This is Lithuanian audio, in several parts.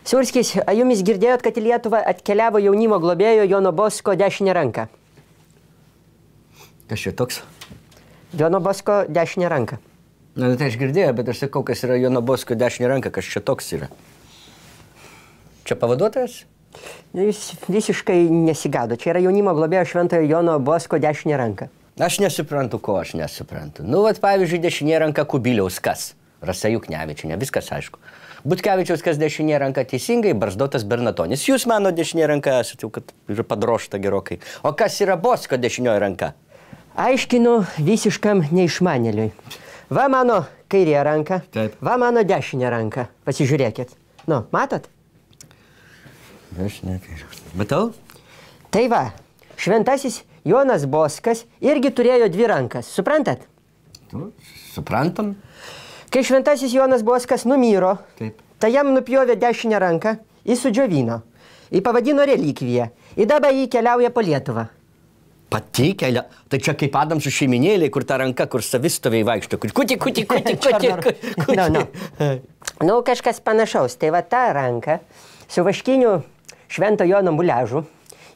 Siurskis, ar jumis girdėjot, kad į Lietuvą atkeliavo jaunimo globėjo Jono Bosko dešinė ranka? Kas čia toks? Jono Bosko dešinė ranka. Na, tai aš girdėjau, bet aš sakau, kas yra Jono Bosko dešinė ranka, kas čia toks yra. Čia pavaduotojas? Jūs visiškai nesigado. Čia yra jaunimo globėjo Šventojo Jono Bosko dešinė ranka. Aš nesuprantu, ko aš nesuprantu. Nu, vat, pavyzdžiui, dešinė ranka Kubiliaus kas? Rasa Juknevičienė, viskas aišku. Butkevičiaus kas dešinė ranka teisingai, Barzdotas Bernatonis. Jūs mano dešinė ranka esate, jau kad yra padrošta gerokai. O kas yra Bosko dešinioji ranka? Aiškinu visiškam neišmanėliui. Va mano kairė ranka, Taip. Va mano dešinė ranka. Pasižiūrėkit. Nu, matot? Dešinė kairė. Matau? Tai va, šventasis Jonas Boskas irgi turėjo dvi rankas. Suprantat? Tu, suprantam. Kai šventasis Jonas Boskas numiro, Taip. tai jam nupjovė dešinę ranką, jį sudžiovino, jį pavadino relikviją, į dabar jį keliauja po Lietuvą. Pati kelia. Tai čia kaip Adamsų šeiminėliai, kur ta ranka, kur savistoviai vaikšto. Kuti. Nu, kažkas panašaus. Tai va ta ranka su vaškiniu Švento Jono muliažu,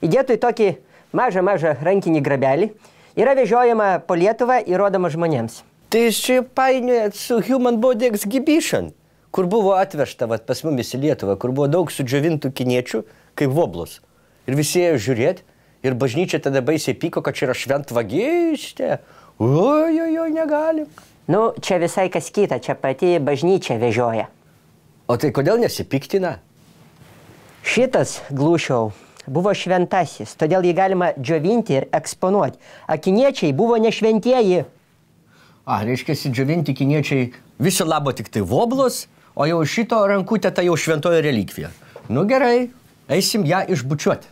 įdėtų į tokį mažą rankinį grabelį, yra vežiojama po Lietuvą ir rodoma žmonėms. Tai jis čia painiojat su Human Body Exhibition, kur buvo atvežta vat, pas mumis į Lietuvą, kur buvo daug sudžiovintų kiniečių, kaip voblus. Ir visi ėjo žiūrėti, ir bažnyčia tada baisiai pyko, kad čia yra šventvagystė. Oi, negalim. Nu, čia visai kas kita, čia pati bažnyčia vežioja. O tai kodėl nesipiktina? Šitas glūšiau buvo šventasis, todėl jį galima džiovinti ir eksponuoti. Akiniečiai buvo nešventieji. Reiškia, džiovinti kiniečiai viso labo tik tai voblus, o jau šito rankutė tai jau šventoji relikvija. Nu gerai, eisim ją išbučiuoti.